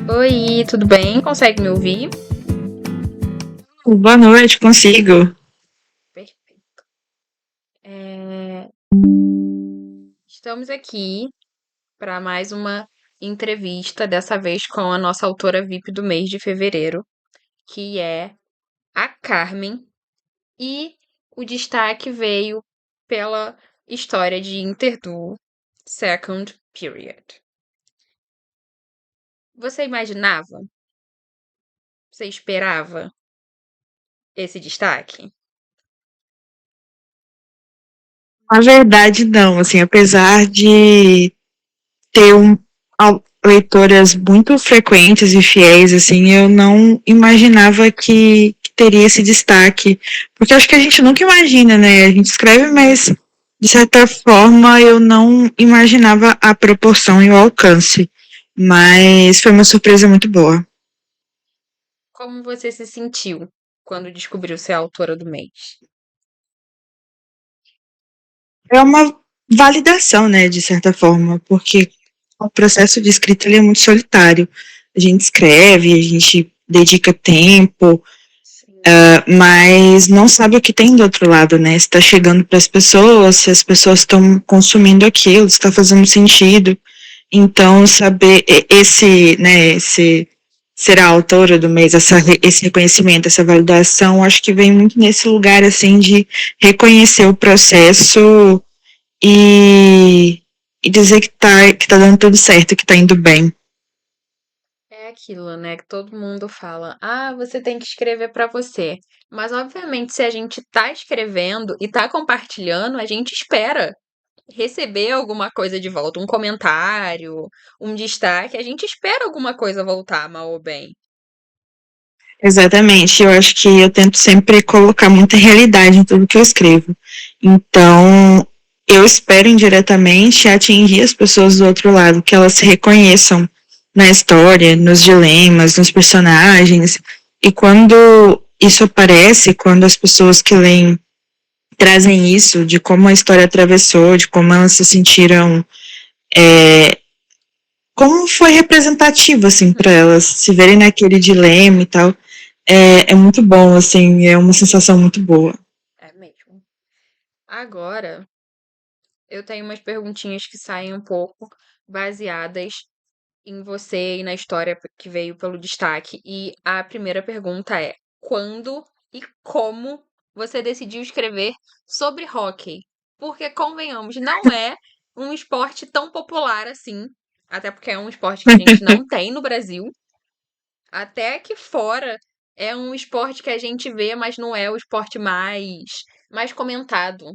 Oi, tudo bem? Consegue me ouvir? Boa noite, consigo. Perfeito. É, Estamos aqui para mais uma entrevista, dessa vez com a nossa autora VIP do mês de fevereiro, que é a Carmen, e o destaque veio pela história de Interduo Second Period. Você imaginava? Você esperava esse destaque? Na verdade, não, assim, apesar de ter leitoras muito frequentes e fiéis, assim, eu não imaginava que teria esse destaque, porque acho que a gente nunca imagina, né? A gente escreve, mas de certa forma eu não imaginava a proporção e o alcance, mas foi uma surpresa muito boa. Como você se sentiu quando descobriu ser a autora do mês? É uma validação, né, de certa forma, porque o processo de escrita ele é muito solitário. A gente escreve, a gente dedica tempo, Sim. mas não sabe o que tem do outro lado, né? Se está chegando para as pessoas, se as pessoas estão consumindo aquilo, se está fazendo sentido. Então, saber esse ser a autora do mês, esse reconhecimento, essa validação, acho que vem muito nesse lugar, assim, de reconhecer o processo e, e dizer que tá dando tudo certo, que tá indo bem. É aquilo, né, que todo mundo fala: "Ah, você tem que escrever pra você". Mas obviamente se a gente tá escrevendo e tá compartilhando, a gente espera receber alguma coisa de volta, um comentário, um destaque, a gente espera alguma coisa voltar, mal ou bem. Exatamente, eu acho que eu tento sempre colocar muita realidade em tudo que eu escrevo. Então, eu espero indiretamente atingir as pessoas do outro lado, que elas se reconheçam na história, nos dilemas, nos personagens. E quando isso aparece, quando as pessoas que leem trazem isso, de como a história atravessou, de como elas se sentiram, como foi representativo, assim, para Uhum, elas se verem naquele dilema e tal, é muito bom, assim, é uma sensação muito boa. é mesmo. Agora, eu tenho umas perguntinhas que saem um pouco baseadas em você e na história que veio pelo destaque. E a primeira pergunta é: quando e como você decidiu escrever sobre hóquei? Porque, convenhamos, não é um esporte tão popular assim. Até porque é um esporte que a gente não tem no Brasil. Até aqui fora é um esporte que a gente vê, mas não é o esporte mais comentado.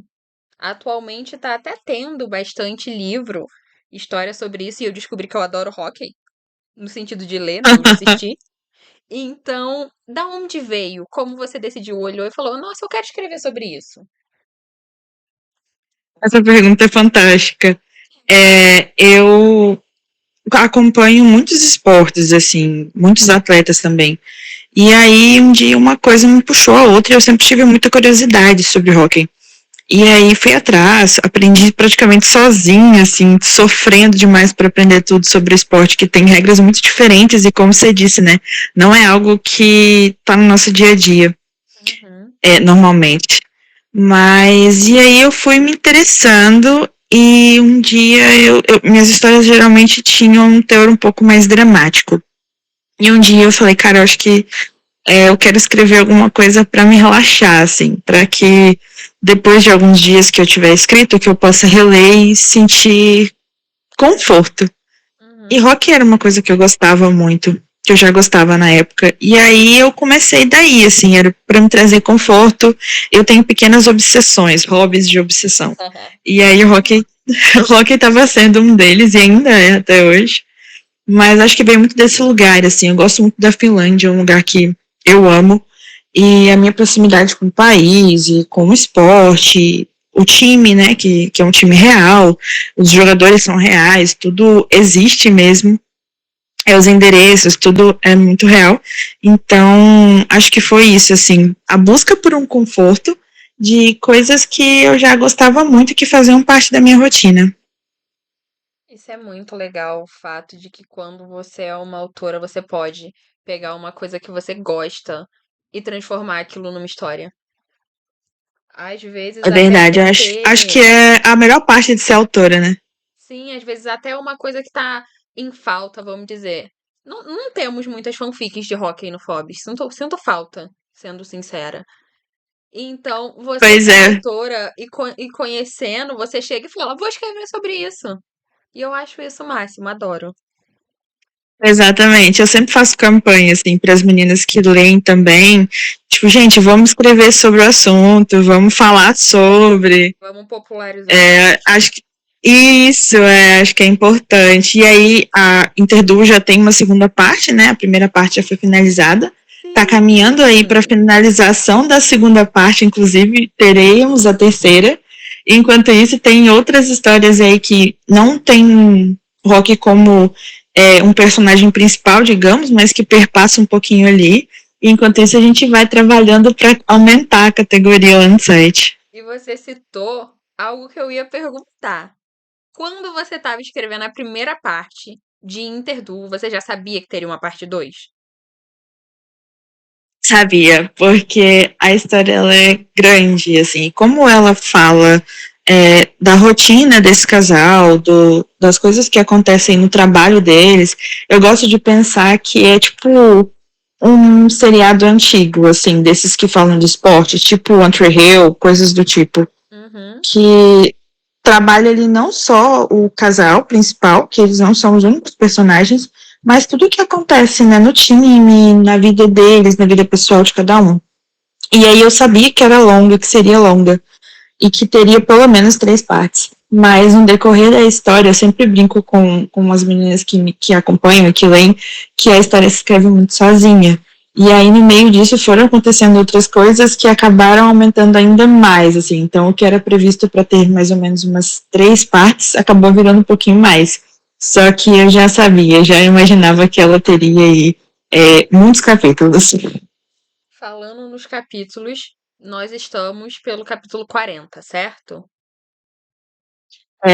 Atualmente tá até tendo bastante livro, história sobre isso, e eu descobri que eu adoro hóquei no sentido de ler, não de assistir. Então, da onde veio? Como você decidiu, olhou e falou: "Nossa, eu quero escrever sobre isso"? Essa pergunta é fantástica. Eu acompanho muitos esportes, assim, muitos atletas também. E aí, um dia, uma coisa me puxou a outra e eu sempre tive muita curiosidade sobre hockey. E aí fui atrás, aprendi praticamente sozinha, assim, sofrendo demais para aprender tudo sobre o esporte, que tem regras muito diferentes e como você disse, né, não é algo que tá no nosso dia a dia, Uhum. normalmente. Mas e aí eu fui me interessando e um dia minhas histórias geralmente tinham um teor um pouco mais dramático. E um dia eu falei, cara, eu acho que eu quero escrever alguma coisa para me relaxar, assim, para que depois de alguns dias que eu tiver escrito, que eu possa reler e sentir conforto. E Uhum. rock era uma coisa que eu gostava muito, que eu já gostava na época. E aí eu comecei daí, assim, era para me trazer conforto. Eu tenho pequenas obsessões, hobbies de obsessão. E aí o rock, o rock estava sendo um deles e ainda é até hoje. Mas acho que vem muito desse lugar, assim. Eu gosto muito da Finlândia, é um lugar que eu amo. E a minha proximidade com o país e com o esporte, o time, né, que é um time real, os jogadores são reais, tudo existe mesmo. Os endereços, tudo é muito real. Então, acho que foi isso, assim, a busca por um conforto de coisas que eu já gostava muito e que faziam parte da minha rotina. Isso é muito legal, o fato de que quando você é uma autora, você pode pegar uma coisa que você gosta e transformar aquilo numa história. Às vezes É até verdade, sem acho que ter. é a melhor parte de ser autora, né? Sim, às vezes até uma coisa que tá em falta, vamos dizer. Não temos muitas fanfics de Hóquei no Phobos. Sinto falta, sendo sincera. Então, você Pois como é, autora e conhecendo, você chega e fala, vou escrever sobre isso. E eu acho isso o máximo, adoro. exatamente. Eu sempre faço campanha, assim, para as meninas que leem também. Tipo, gente, vamos escrever sobre o assunto, vamos falar sobre. Vamos popularizar. Acho que isso, acho que é importante. E aí, a Interdu já tem uma segunda parte, né? A primeira parte já foi finalizada. Está caminhando aí para a Sim! finalização da segunda parte, inclusive teremos a terceira. Enquanto isso, tem outras histórias aí que não tem Rock como um personagem principal, digamos, mas que perpassa um pouquinho ali. Enquanto isso, a gente vai trabalhando para aumentar a categoria lá no site. E você citou algo que eu ia perguntar. Quando você estava escrevendo a primeira parte de Interdu, você já sabia que teria uma parte 2? Sabia, porque a história ela é grande, assim, como ela fala da rotina desse casal, das coisas que acontecem no trabalho deles, eu gosto de pensar que é tipo um seriado antigo, assim, desses que falam de esporte, tipo One Tree Hill, coisas do tipo, Uhum. que trabalha ali não só o casal principal, que eles não são os únicos personagens, mas tudo o que acontece, né, no time, na vida deles, na vida pessoal de cada um. E aí eu sabia que era longa, que seria longa, e que teria pelo menos 3 partes. Mas no decorrer da história, eu sempre brinco com as meninas que acompanham e que leem, que a história se escreve muito sozinha. E aí, no meio disso, foram acontecendo outras coisas que acabaram aumentando ainda mais, assim. Então, o que era previsto para ter mais ou menos umas 3 partes, acabou virando um pouquinho mais. Só que eu já sabia, já imaginava que ela teria aí muitos capítulos. Falando nos capítulos, nós estamos pelo capítulo 40, certo?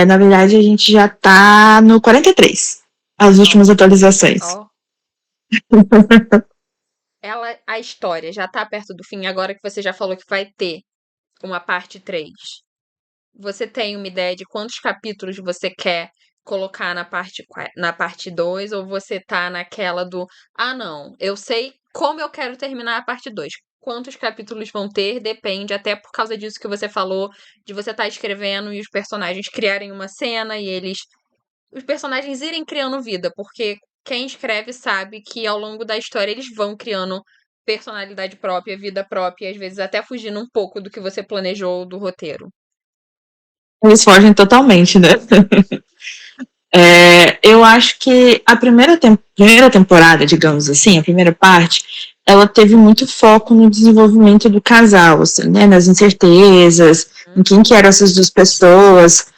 Na verdade, a gente já tá no 43, as últimas Nossa, atualizações. ó. A história já tá perto do fim, agora que você já falou que vai ter uma parte 3. Você tem uma ideia de quantos capítulos você quer colocar na parte 2 ou você tá naquela do, ah, não, eu sei como eu quero terminar a parte 2. Quantos capítulos vão ter depende, até por causa disso que você falou, de você estar escrevendo e os personagens criarem uma cena e os personagens irem criando vida, porque quem escreve sabe que ao longo da história eles vão criando personalidade própria, vida própria, e às vezes até fugindo um pouco do que você planejou do roteiro. Eles fogem totalmente, né? Eu acho que a primeira temporada, digamos assim, a primeira parte, ela teve muito foco no desenvolvimento do casal, assim, né? Nas incertezas, em quem que eram essas duas pessoas,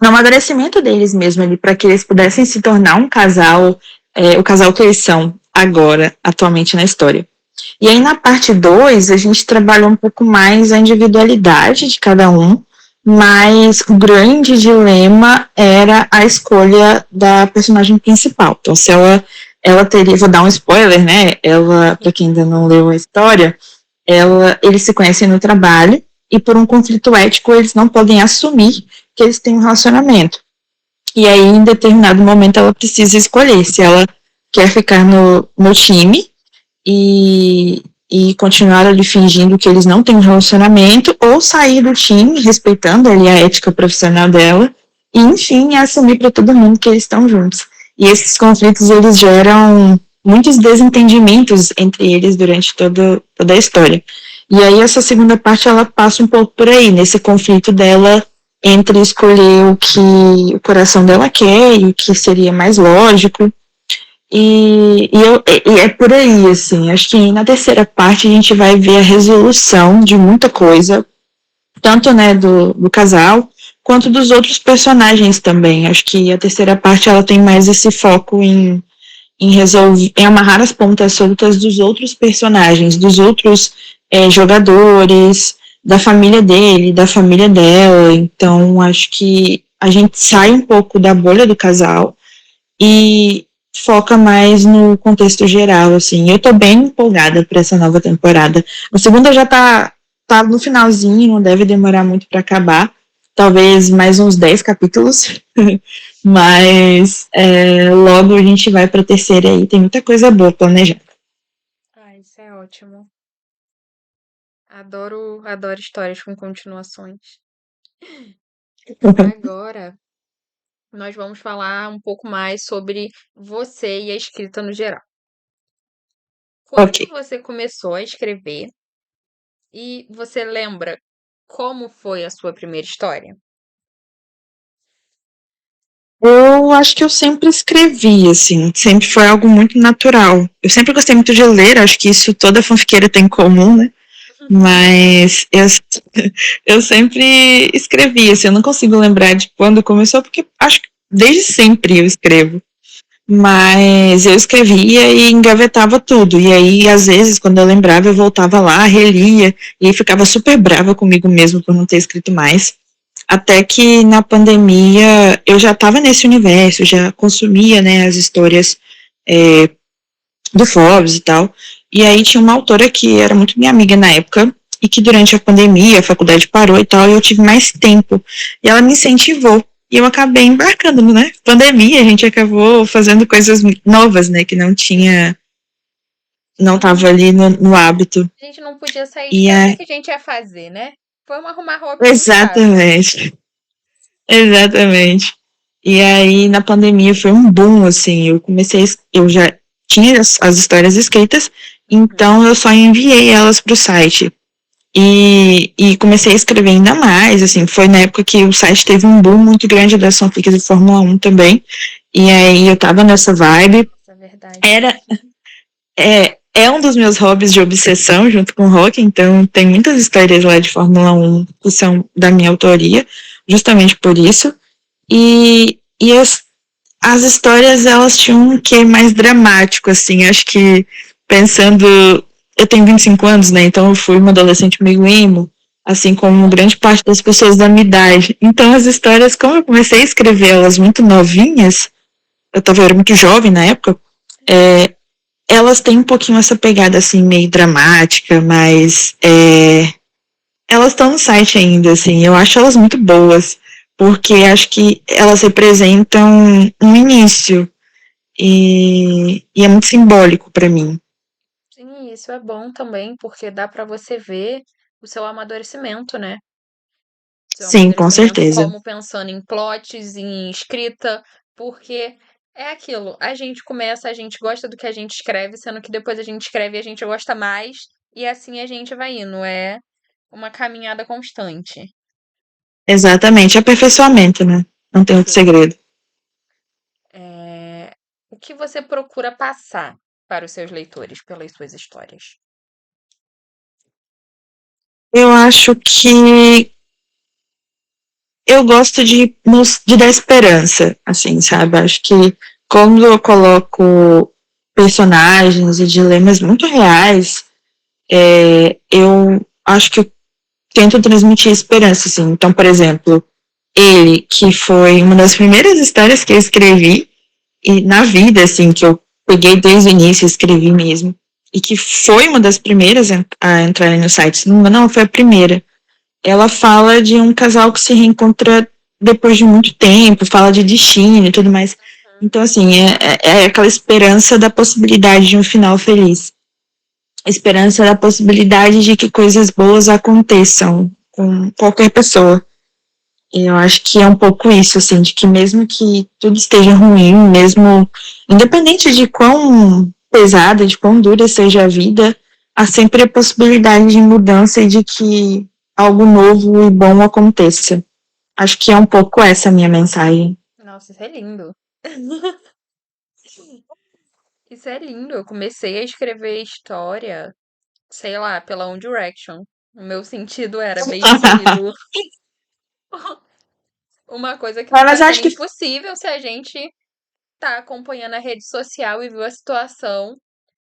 no amadurecimento deles mesmo ali, para que eles pudessem se tornar um casal, o casal que eles são agora, atualmente na história. E aí na parte 2 a gente trabalhou um pouco mais a individualidade de cada um, mas o grande dilema era a escolha da personagem principal. Então, se ela teria, vou dar um spoiler, né? Ela, para quem ainda não leu a história, eles se conhecem no trabalho e por um conflito ético eles não podem assumir que eles têm um relacionamento. E aí, em determinado momento, ela precisa escolher se ela quer ficar no time e continuar ali fingindo que eles não têm um relacionamento, ou sair do time, respeitando ali a ética profissional dela, e enfim, assumir para todo mundo que eles estão juntos. E esses conflitos, eles geram muitos desentendimentos entre eles durante toda a história. E aí essa segunda parte, ela passa um pouco por aí, nesse conflito dela entre escolher o que o coração dela quer e o que seria mais lógico, e é por aí, assim. Acho que na terceira parte a gente vai ver a resolução de muita coisa, tanto né, do casal, quanto dos outros personagens também. Acho que a terceira parte ela tem mais esse foco em resolver, em amarrar as pontas soltas dos outros personagens, dos outros jogadores, da família dele, da família dela. Então, acho que a gente sai um pouco da bolha do casal e foca mais no contexto geral, assim. Eu tô bem empolgada para essa nova temporada. A segunda já tá no finalzinho, não deve demorar muito para acabar. Talvez mais uns 10 capítulos. Mas logo a gente vai pra terceira aí. Tem muita coisa boa planejada. Ah, isso é ótimo. Adoro histórias com continuações. Agora, nós vamos falar um pouco mais sobre você e a escrita no geral. Ok. Quando você começou a escrever e você lembra como foi a sua primeira história? Eu acho que eu sempre escrevi, assim, sempre foi algo muito natural. Eu sempre gostei muito de ler, acho que isso toda fanfiqueira tem em comum, né? Mas eu sempre escrevi, assim, eu não consigo lembrar de quando começou, porque acho que desde sempre eu escrevo. Mas eu escrevia e engavetava tudo. E aí, às vezes, quando eu lembrava, eu voltava lá, relia, e aí ficava super brava comigo mesmo por não ter escrito mais. Até que na pandemia eu já estava nesse universo, já consumia, né, as histórias é, do Forbes e tal. E aí tinha uma autora que era muito minha amiga na época, e que durante a pandemia a faculdade parou e tal, e eu tive mais tempo. E ela me incentivou. E eu acabei embarcando, né? Pandemia, a gente acabou fazendo coisas novas, né? Que não tinha, não tava Sim, ali no hábito. a gente não podia sair de E casa, o é, que que a gente ia fazer, né? Vamos arrumar hobby dentro de casa. exatamente, exatamente. E aí, na pandemia, foi um boom, assim, eu já tinha as histórias escritas, Uhum. então eu só enviei elas pro site. E comecei a escrever ainda mais, assim, foi na época que o site teve um boom muito grande das fanfics de Fórmula 1 também, e aí eu tava nessa vibe, Isso é verdade. era, é um dos meus hobbies de obsessão, junto com o rock, então tem muitas histórias lá de Fórmula 1 que são da minha autoria, justamente por isso, e as histórias, elas tinham um quê mais dramático, assim, acho que pensando, eu tenho 25 anos, né, então eu fui uma adolescente meio emo, assim como grande parte das pessoas da minha idade, então as histórias, como eu comecei a escrever elas muito novinhas, eu era muito jovem na época, elas têm um pouquinho essa pegada, assim, meio dramática, mas elas estão no site ainda, assim, eu acho elas muito boas, porque acho que elas representam um início, e é muito simbólico para mim. Sim, isso é bom também, porque dá pra você ver o seu amadurecimento, né? Seu Sim, com amadurecimento certeza. como pensando em plots, em escrita, porque é aquilo, a gente começa, a gente gosta do que a gente escreve, sendo que depois a gente escreve e a gente gosta mais, e assim a gente vai indo, é uma caminhada constante. Exatamente. Aperfeiçoamento, né? Não tem outro Sim. segredo. O que você procura passar para os seus leitores pelas suas histórias? Eu acho que eu gosto de dar esperança, assim, sabe? Acho que quando eu coloco personagens e dilemas muito reais, eu acho que eu tento transmitir esperança, assim. Então, por exemplo, ele, que foi uma das primeiras histórias que eu escrevi, e na vida, assim, que eu peguei desde o início e escrevi mesmo, e que foi uma das primeiras a entrar no site, se não me engano, não, foi a primeira. Ela fala de um casal que se reencontra depois de muito tempo, fala de destino e tudo mais. Então, assim, é aquela esperança da possibilidade de um final feliz. Esperança da possibilidade de que coisas boas aconteçam com qualquer pessoa. E eu acho que é um pouco isso, assim, de que mesmo que tudo esteja ruim, mesmo independente de quão pesada, de quão dura seja a vida, há sempre a possibilidade de mudança e de que algo novo e bom aconteça. Acho que é um pouco essa a minha mensagem. Nossa, isso é lindo. Isso é lindo. Eu comecei a escrever história, sei lá, pela One Direction. O meu sentido era bem definido. Uma coisa que não tá Mas sendo acho que impossível se a gente tá acompanhando a rede social e viu a situação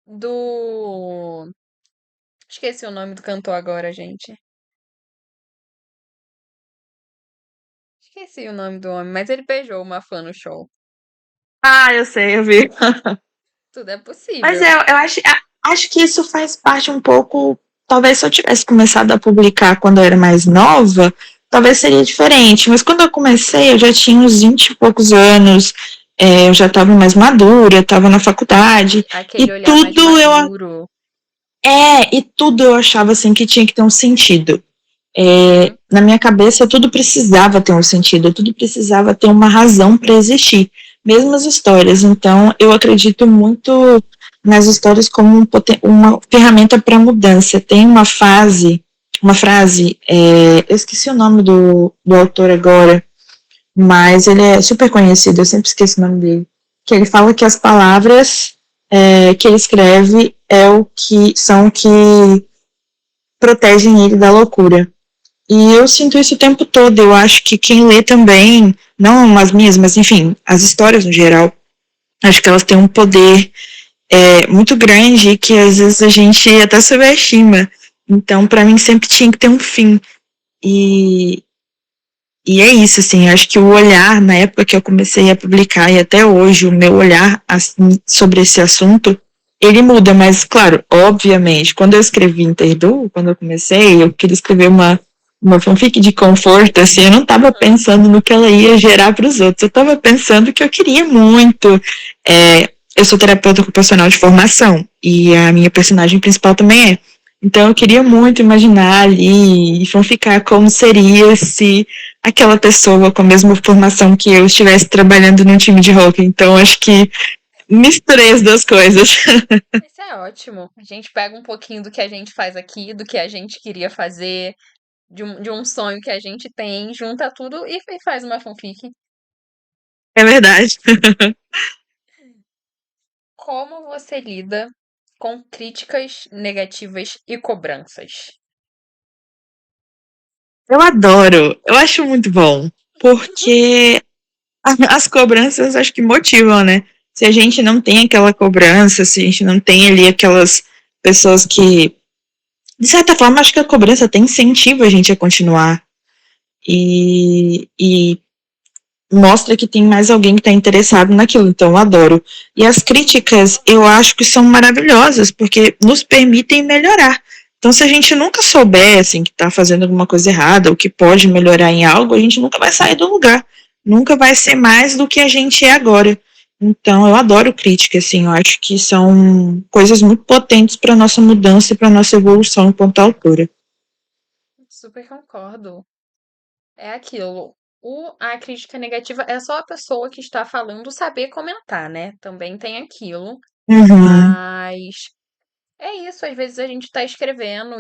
do. Esqueci o nome do cantor agora, gente. Esqueci o nome do homem, mas ele beijou uma fã no show. Ah, eu sei, eu vi. Tudo é Mas possível. eu acho que isso faz parte um pouco. Talvez se eu tivesse começado a publicar quando eu era mais nova, talvez seria diferente. Mas quando eu comecei, eu já tinha uns 20 e poucos anos, eu já estava mais madura, estava na faculdade, Aquele e olhar mais tudo maduro. e tudo eu achava assim que tinha que ter um sentido. Uhum. Na minha cabeça, tudo precisava ter um sentido, tudo precisava ter uma razão para existir, mesmo as histórias. Então, eu acredito muito nas histórias como uma ferramenta para mudança. Tem uma frase, eu esqueci o nome do autor agora, mas ele é super conhecido, eu sempre esqueço o nome dele, que ele fala que as palavras que ele escreve são o que protegem ele da loucura. E eu sinto isso o tempo todo. Eu acho que quem lê também, não as minhas, mas enfim, as histórias no geral, acho que elas têm um poder muito grande que às vezes a gente até subestima. Então, para mim, sempre tinha que ter um fim. E, e é isso, assim, acho que o olhar, na época que eu comecei a publicar e até hoje, o meu olhar assim, sobre esse assunto, ele muda, mas, claro, obviamente, quando eu escrevi Interdu, quando eu comecei, eu queria escrever uma fanfic de conforto, assim, eu não estava Uhum. pensando no que ela ia gerar para os outros, eu estava pensando que eu queria muito. Eu sou terapeuta ocupacional de formação, e a minha personagem principal também é. Então eu queria muito imaginar ali e fanficar como seria se aquela pessoa com a mesma formação que eu estivesse trabalhando num time de hockey. Então acho que misturei as duas coisas. Isso é ótimo. A gente pega um pouquinho do que a gente faz aqui, do que a gente queria fazer, de um sonho que a gente tem, junta tudo e faz uma fanfic. É verdade. Como você lida com críticas negativas e cobranças? Eu adoro, eu acho muito bom, porque as cobranças acho que motivam, né? Se a gente não tem aquela cobrança, se a gente não tem ali aquelas pessoas que, de certa forma, acho que a cobrança até incentiva a gente a continuar. E mostra que tem mais alguém que está interessado naquilo, então eu adoro. E as críticas eu acho que são maravilhosas, porque nos permitem melhorar. Então, se a gente nunca souber assim, que está fazendo alguma coisa errada, ou que pode melhorar em algo, a gente nunca vai sair do lugar. Nunca vai ser mais do que a gente é agora. Então, eu adoro crítica, assim, eu acho que são coisas muito potentes para nossa mudança e para nossa evolução enquanto autora. Super concordo. É aquilo. A crítica negativa é só a pessoa que está falando saber comentar, né? Também tem aquilo. Uhum. Mas é isso, às vezes a gente está escrevendo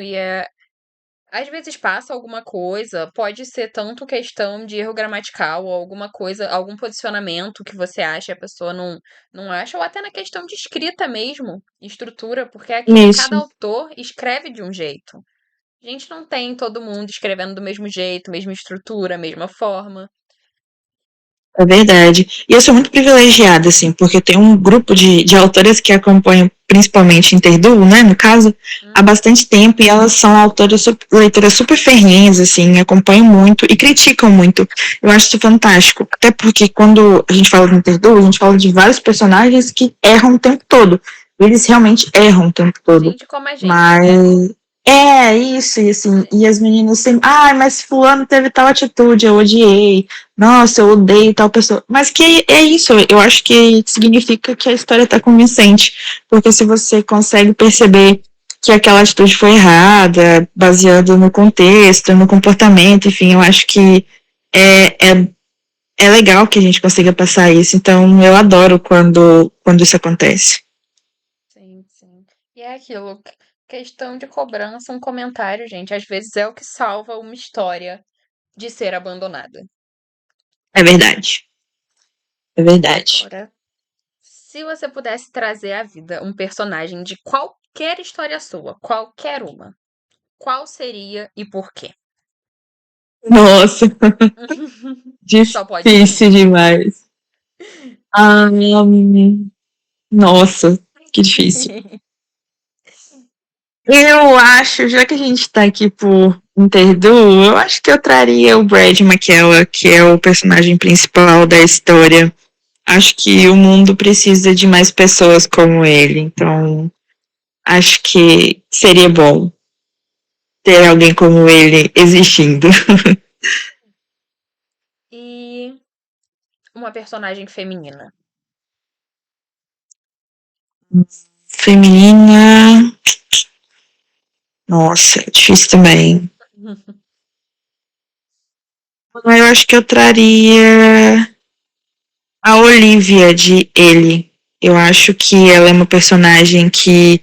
às vezes passa alguma coisa, pode ser tanto questão de erro gramatical ou alguma coisa, algum posicionamento que você acha e a pessoa não acha, ou até na questão de escrita mesmo, estrutura, porque é aquilo, Isso. cada autor escreve de um jeito. A gente não tem todo mundo escrevendo do mesmo jeito, mesma estrutura, mesma forma. É verdade. E eu sou muito privilegiada, assim, porque tem um grupo de autoras que acompanham principalmente Interdu, né, no caso, há Uhum. bastante tempo, e elas são leitoras super ferrenhas, assim, acompanham muito e criticam muito. Eu acho isso fantástico. Até porque quando a gente fala de Interdu, a gente fala de vários personagens que erram o tempo todo. Eles realmente erram o tempo todo. Gente como a gente. Mas isso, e assim, e as meninas sempre, mas fulano teve tal atitude, eu odiei, nossa, eu odeio tal pessoa. Mas que é isso, eu acho que significa que a história tá convincente, porque se você consegue perceber que aquela atitude foi errada, baseado no contexto, no comportamento, enfim, eu acho que é, é, é legal que a gente consiga passar isso, então eu adoro quando isso acontece. Sim, sim. E é aquilo, questão de cobrança, um comentário, gente, às vezes é o que salva uma história de ser abandonada. É verdade, é verdade. Agora, se você pudesse trazer à vida um personagem de qualquer história sua, qualquer uma, qual seria e por quê? Nossa, Só pode um. difícil demais. Ah, nossa, que difícil. Eu acho, já que a gente tá aqui por Interdu, eu acho que eu traria o Brad McKellar, que é o personagem principal da história. Acho que o mundo precisa de mais pessoas como ele, então acho que seria bom ter alguém como ele existindo. E uma personagem feminina. Feminina. Nossa, é difícil também. Eu acho que eu traria a Olivia de Ele. Eu acho que ela é uma personagem que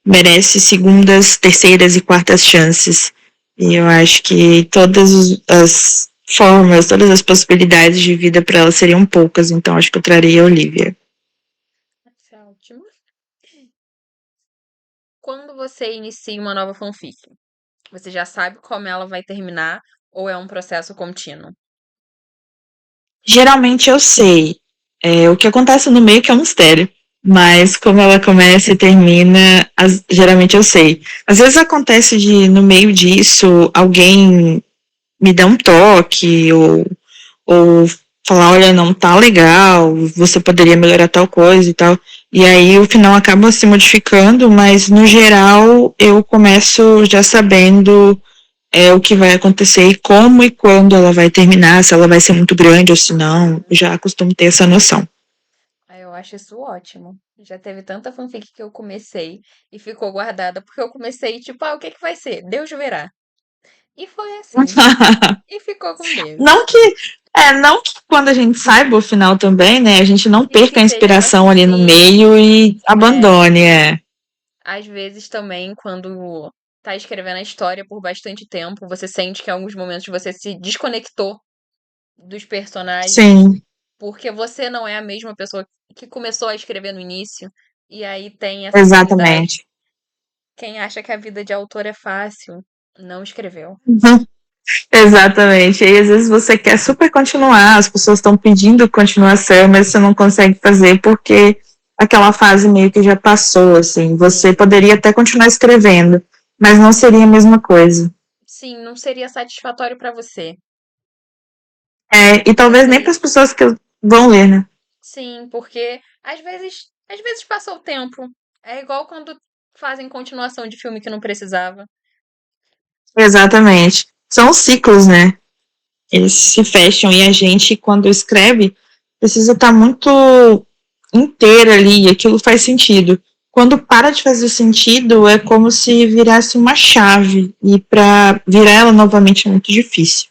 merece segundas, terceiras e quartas chances. E eu acho que todas as formas, todas as possibilidades de vida para ela seriam poucas, então acho que eu traria a Olivia. Isso é ótimo. Quando você inicia uma nova fanfic, você já sabe como ela vai terminar ou é um processo contínuo? Geralmente eu sei. O que acontece no meio que é um mistério. Mas como ela começa e termina, geralmente eu sei. Às vezes acontece de, no meio disso, alguém me dá um toque, ou falar, olha, não tá legal, você poderia melhorar tal coisa e tal. E aí o final acaba se modificando, mas no geral eu começo já sabendo o que vai acontecer e como e quando ela vai terminar, se ela vai ser muito grande ou se não. Já costumo ter essa noção. Eu acho isso ótimo. Já teve tanta fanfic que eu comecei e ficou guardada, porque eu comecei tipo, o que que vai ser? Deus verá. E foi assim. E ficou com Deus. não que não que quando a gente saiba o final também, né, a gente não E que perca a seja inspiração ali no paciente. meio e É, abandone, às vezes também, quando tá escrevendo a história por bastante tempo, você sente que em alguns momentos você se desconectou dos personagens, Sim, porque você não é a mesma pessoa que começou a escrever no início. E aí tem essa dualidade. exatamente. Quem acha que a vida de autor é fácil, não escreveu. Exatamente. E às vezes você quer super continuar, as pessoas estão pedindo continuação, mas você não consegue fazer porque aquela fase meio que já passou, assim. Você Sim. poderia até continuar escrevendo, mas não seria a mesma coisa. Sim, não seria satisfatório pra você. E talvez nem para Você, as pessoas que vão ler, né? sim, porque às vezes passou o tempo. É igual quando fazem continuação de filme que não precisava. Exatamente. São ciclos, né? Eles Sim. se fecham e a gente, quando escreve, precisa estar muito inteira ali, e aquilo faz sentido. Quando para de fazer sentido, é como se virasse uma chave, e para virar ela novamente é muito difícil.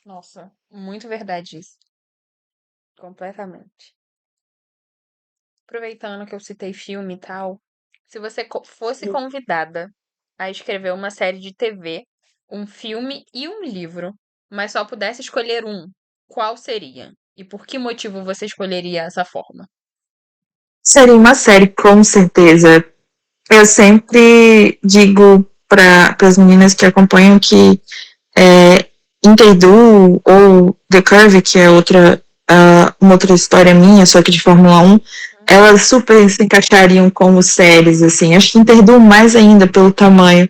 Nossa, muito verdade isso. Completamente. Aproveitando que eu citei filme e tal, se você fosse convidada a escrever uma série de TV, um filme e um livro, mas só pudesse escolher um, qual seria? E por que motivo você escolheria essa forma? Seria uma série, com certeza. Eu sempre digo para as meninas que acompanham que Interdu ou The Curve, que é uma outra história minha, só que de Fórmula 1, elas super se encaixariam como séries, assim. Acho que Interdu mais ainda pelo tamanho.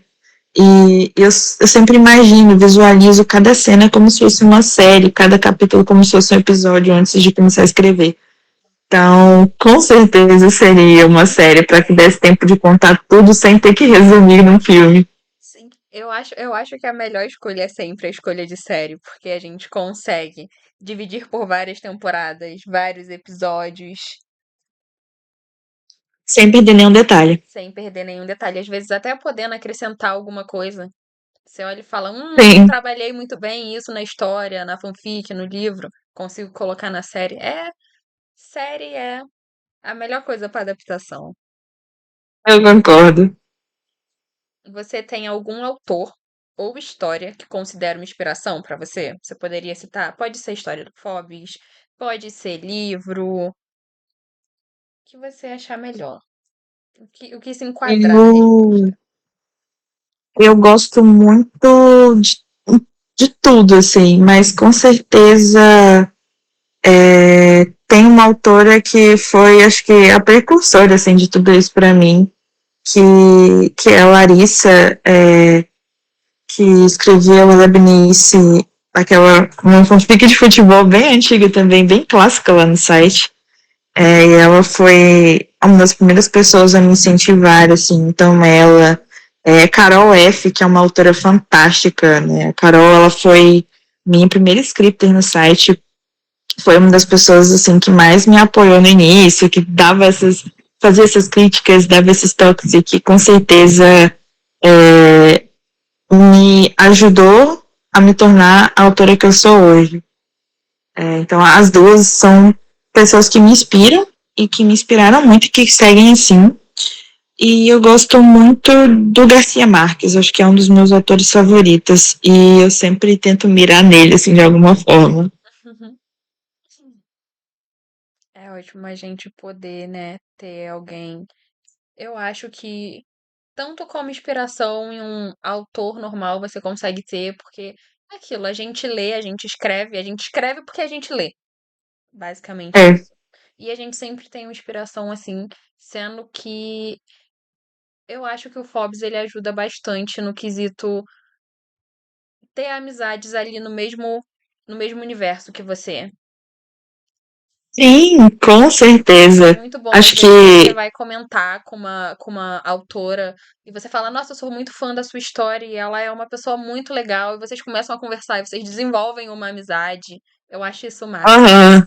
E eu sempre imagino, visualizo cada cena como se fosse uma série, cada capítulo como se fosse um episódio antes de começar a escrever. Então, com certeza seria uma série para que desse tempo de contar tudo sem ter que resumir num filme. Sim, eu acho que a melhor escolha é sempre a escolha de série, porque a gente consegue dividir por várias temporadas, vários episódios, Sem perder nenhum detalhe. sem perder nenhum detalhe. Às vezes até podendo acrescentar alguma coisa. Você olha e fala, não Sim, trabalhei muito bem isso na história, na fanfic, no livro, consigo colocar na série. Série é a melhor coisa para adaptação. eu concordo. Você tem algum autor ou história que considera uma inspiração para você? Você poderia citar? Pode ser história do Fobbes, pode ser livro, o que você achar melhor, o que se enquadrar na Eu, resposta. eu gosto muito de tudo, assim, mas com certeza tem uma autora que foi, acho que, a precursora, assim, de tudo isso para mim, que é a Larissa, que escrevia o Lebnice, uma fanfic de futebol bem antiga também, bem clássica lá no site. E ela foi uma das primeiras pessoas a me incentivar, assim, então ela, Carol F., que é uma autora fantástica, né, a Carol, ela foi minha primeira scripter no site, foi uma das pessoas, assim, que mais me apoiou no início, que fazia essas críticas, dava esses toques, e que com certeza é, me ajudou a me tornar a autora que eu sou hoje. Então, as duas são pessoas que me inspiram e que me inspiraram muito e que seguem assim. E eu gosto muito do Garcia Marques, acho que é um dos meus autores favoritos. E eu sempre tento mirar nele, assim, de alguma forma. Uhum. É ótimo a gente poder, né, ter alguém. Eu acho que tanto como inspiração em um autor normal você consegue ter, porque é aquilo, a gente escreve porque a gente lê, basicamente É, isso. E a gente sempre tem uma inspiração assim, sendo que eu acho que o Forbes ele ajuda bastante no quesito ter amizades ali no mesmo universo que você. sim, com É certeza. muito bom, às Acho vezes, você que, vai comentar com uma autora e você fala, nossa, eu sou muito fã da sua história e ela é uma pessoa muito legal, e vocês começam a conversar e vocês desenvolvem uma amizade. Eu acho isso o máximo. aham,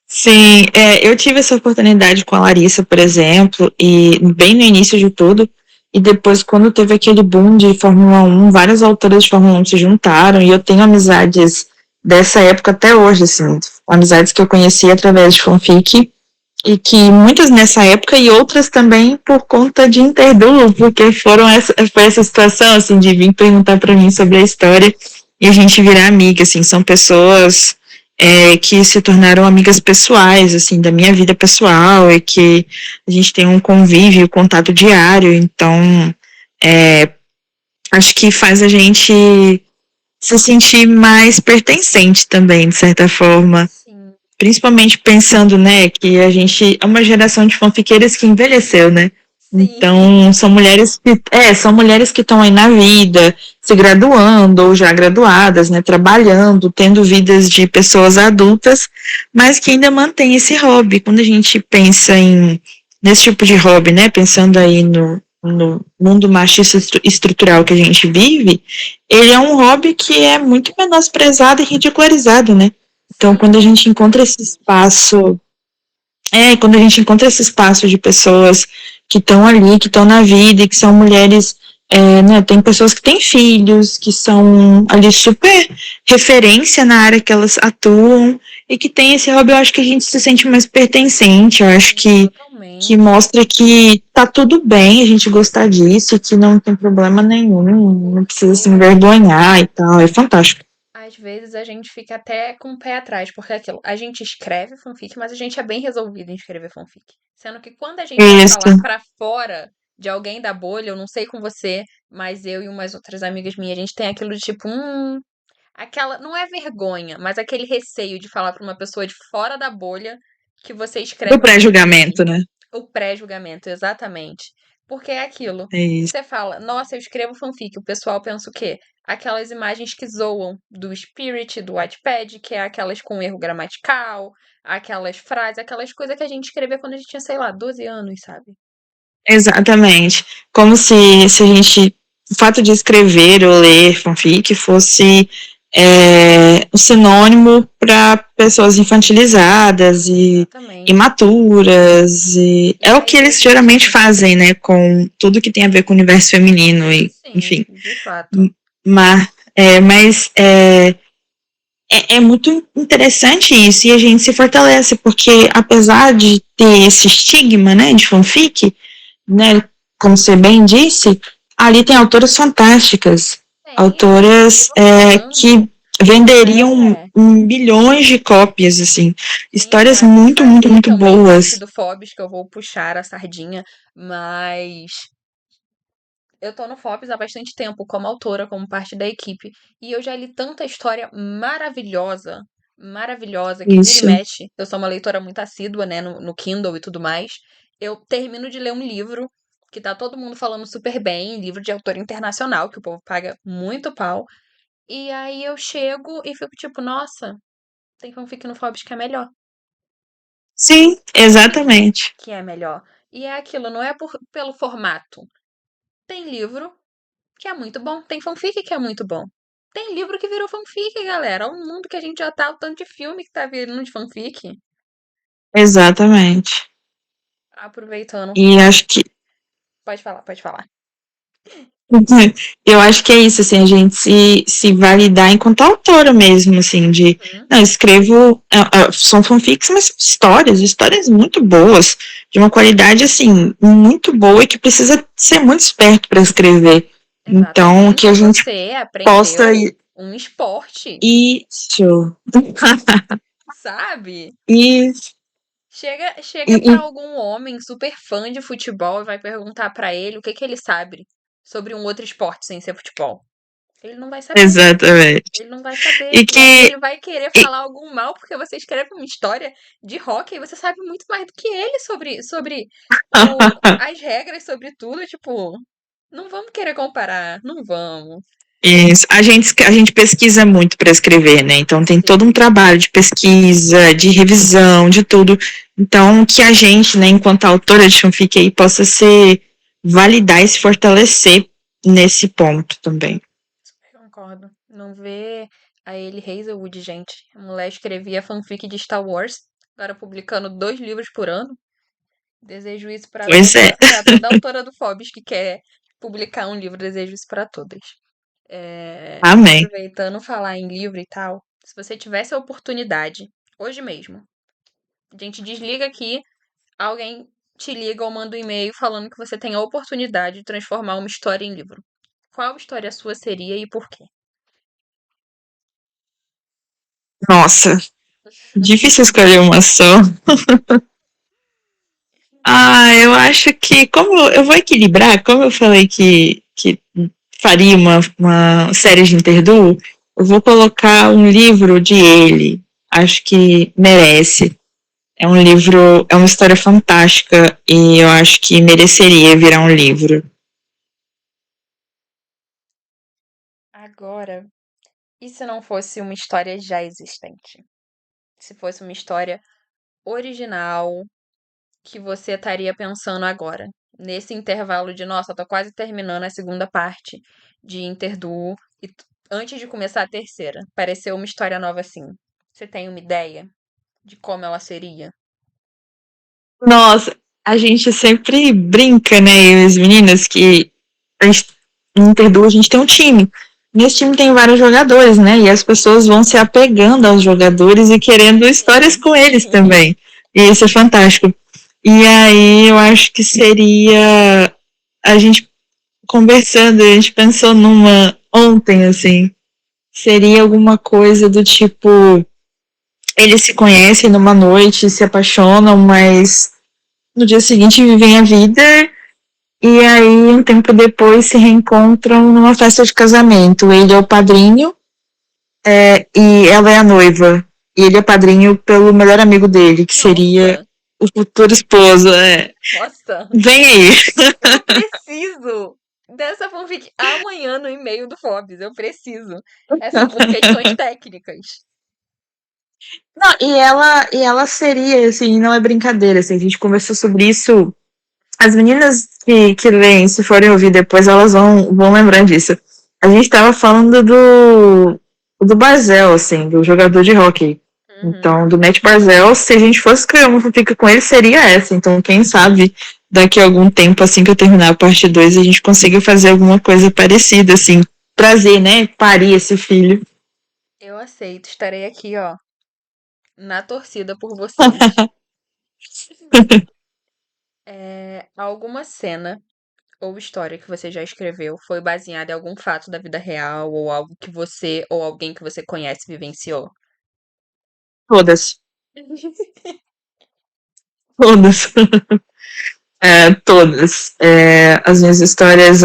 sim, eu tive essa oportunidade com a Larissa, por exemplo, e bem no início de tudo, e depois, quando teve aquele boom de Fórmula 1, várias autoras de Fórmula 1 se juntaram, e eu tenho amizades dessa época até hoje, assim, amizades que eu conheci através de fanfic, e que muitas nessa época e outras também por conta de Interduo, porque foi essa situação, assim, de vir perguntar para mim sobre a história e a gente virar amiga, assim, são pessoas que se tornaram amigas pessoais, assim, da minha vida pessoal e que a gente tem um convívio, um contato diário, então acho que faz a gente se sentir mais pertencente também, de certa forma. Sim, Principalmente pensando, né, que a gente é uma geração de fanfiqueiras que envelheceu, né? sim. Então, são mulheres que estão aí na vida, se graduando ou já graduadas, né, trabalhando, tendo vidas de pessoas adultas, mas que ainda mantém esse hobby. Quando a gente pensa nesse tipo de hobby, né, pensando aí no mundo machista estrutural que a gente vive, ele é um hobby que é muito menosprezado e ridicularizado, né? Então, Sim, quando a gente encontra esse exatamente. espaço, quando a gente encontra esse espaço de pessoas que estão ali, que estão na vida e que são mulheres, né, tem pessoas que têm filhos, que são ali super referência na área que elas atuam e que tem esse hobby, eu acho que a gente se sente mais pertencente, eu acho Sim, que totalmente. mostra que tá tudo bem a gente gostar disso, que não tem problema nenhum, não precisa se Porque envergonhar e tal, é fantástico. às vezes a gente fica até com o pé atrás, porque é aquilo, a gente escreve fanfic, mas a gente é bem resolvido em escrever fanfic. Sendo que quando a gente vai Isso, falar pra fora de alguém da bolha, eu não sei com você, mas eu e umas outras amigas minhas, a gente tem aquilo de tipo, aquela, não é vergonha, mas aquele receio de falar pra uma pessoa de fora da bolha que você do escreve uma fanfic. pré-julgamento, né? O pré-julgamento, exatamente. Porque é aquilo. É isso. Você fala, nossa, eu escrevo fanfic. O pessoal pensa o quê? Aquelas imagens que zoam do Spirit, do Wattpad, que é aquelas com erro gramatical, aquelas frases, aquelas coisas que a gente escrevia quando a gente tinha, sei lá, 12 anos, sabe? Exatamente. Como se a gente, o fato de escrever ou ler fanfic fosse um sinônimo para pessoas infantilizadas e Exatamente. imaturas. E E é o que aí a eles geralmente gente. fazem, né? Com tudo que tem a ver com o universo feminino, e, Sim, enfim. de fato. Mas é muito interessante isso, e a gente se fortalece, porque apesar de ter esse estigma, né, de fanfic, né, como você bem disse, ali tem autoras fantásticas, Tem, a gente autoras continua falando. que venderiam É. milhões de cópias, assim, Sim, histórias já até muito, muito, falei muito também parte boas. do Forbes que eu vou puxar a sardinha, mas eu tô no Forbes há bastante tempo como autora, como parte da equipe, e eu já li tanta história maravilhosa, maravilhosa, que vira e Isso. mexe. Eu sou uma leitora muito assídua, né, no Kindle e tudo mais. Eu termino de ler um livro, que tá todo mundo falando super bem, livro de autor internacional, que o povo paga muito pau. E aí eu chego e fico tipo, nossa, tem fanfic no Forbes que é melhor. Sim, exatamente. Que é melhor. E é aquilo, não é pelo formato. Tem livro que é muito bom, tem fanfic que é muito bom. Tem livro que virou fanfic, galera. O mundo que a gente já tá, o tanto de filme que tá virando de fanfic. Exatamente. Aproveitando. E acho que Pode falar, pode falar. eu acho que é isso, assim, a gente se validar enquanto autora mesmo, assim, de, Uhum. não, escrevo, são fanfics, mas são histórias muito boas, de uma qualidade, assim, muito boa e que precisa ser muito esperto para escrever. Então, que Exatamente. a gente Você possa aprendeu um esporte, isso, sabe? isso, Chega e, para e, algum homem super fã de futebol e vai perguntar pra ele o que que ele sabe sobre um outro esporte sem ser futebol. Ele não vai saber. exatamente. Ele não vai saber. E E aí que, ele vai querer e, falar algum mal porque você escreve uma história de hockey e você sabe muito mais do que ele sobre as regras, sobre tudo. Tipo, não vamos querer comparar. Não vamos. isso. A gente pesquisa muito para escrever, né? Então tem todo um Sim, trabalho de pesquisa, de revisão, de tudo. Então que a gente, né, enquanto autora de fanfic aí, possa se validar e se fortalecer nesse ponto também. concordo. Não vê a Ellie Hazelwood, gente. A mulher escrevia fanfic de Star Wars, agora publicando 2 livros por ano. Desejo isso Pois é. pra toda autora do Forbes que quer publicar um livro. Desejo isso pra todas. Amém. Aproveitando falar em livro e tal, se você tivesse a oportunidade, hoje mesmo, a gente desliga aqui, alguém te liga ou manda um e-mail falando que você tem a oportunidade de transformar uma história em livro. Qual história sua seria e por quê? Nossa, difícil escolher uma só. Ah, eu acho que, como eu vou equilibrar, como eu falei que faria uma série de Interdu, eu vou colocar um livro de ele. Acho que merece. É um livro, é uma história fantástica e eu acho que mereceria virar um livro. Agora, e se não fosse uma história já existente? Se fosse uma história original que você estaria pensando agora? Nesse intervalo de, nossa, tô quase terminando a segunda parte de Interdu e antes de começar a terceira, pareceu uma história nova assim. Você tem uma ideia de como ela seria? Nossa, a gente sempre brinca, né, eu e as meninas, que a gente, no Interdu a gente tem um time. Nesse time tem vários jogadores, né? E as pessoas vão se apegando aos jogadores e querendo histórias Sim. com eles também. E isso é fantástico. E aí eu acho que seria a gente conversando, a gente pensou numa ontem, assim. Seria alguma coisa do tipo, eles se conhecem numa noite, se apaixonam, mas no dia seguinte vivem a vida e aí um tempo depois se reencontram numa festa de casamento. Ele é o padrinho e ela é a noiva. E ele é padrinho pelo melhor amigo dele, que seria Nossa, o futuro esposo. nossa, Vem aí. eu preciso dessa fanfic amanhã no e-mail do Forbes. Eu preciso. É só por questões técnicas. Não, e ela seria, assim, não é brincadeira, assim, a gente conversou sobre isso. As meninas que leem, se forem ouvir depois, elas vão lembrar disso. A gente tava falando do Barzell, assim, do jogador de hóquei. Uhum. Então, do Matt Barzell, se a gente fosse criar uma fanfic com ele, seria essa. Então, quem sabe, daqui a algum tempo, assim que eu terminar a parte 2 a gente consiga fazer alguma coisa parecida, assim. Trazer, né? Parir esse filho. Eu aceito. Estarei aqui, ó, na torcida por vocês. Alguma cena ou história que você já escreveu foi baseada em algum fato da vida real ou algo que você ou alguém que você conhece vivenciou? Todas. Todas. Todas. As minhas histórias,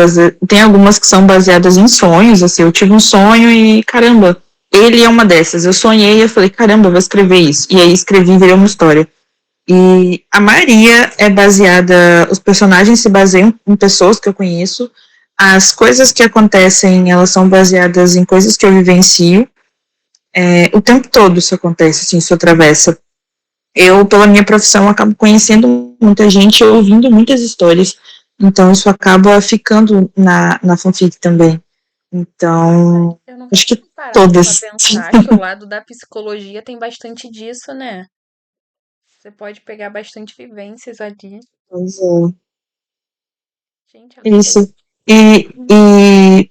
tem algumas que são baseadas em sonhos, assim, eu tive um sonho e, caramba, ele é uma dessas. Eu sonhei e eu falei, caramba, eu vou escrever isso. E aí escrevi e virei uma história. E a maioria é baseada, os personagens se baseiam em pessoas que eu conheço, as coisas que acontecem, elas são baseadas em coisas que eu vivencio, o tempo todo isso acontece, assim, isso atravessa. Eu, pela minha profissão, acabo conhecendo muita gente, ouvindo muitas histórias, então isso acaba ficando na fanfic também. Então, Eu nunca acho que tinha parado pra todas. pensar que o lado da psicologia tem bastante disso, né? Você pode pegar bastante vivências ali. Pois é. Gente, adorei. Isso. E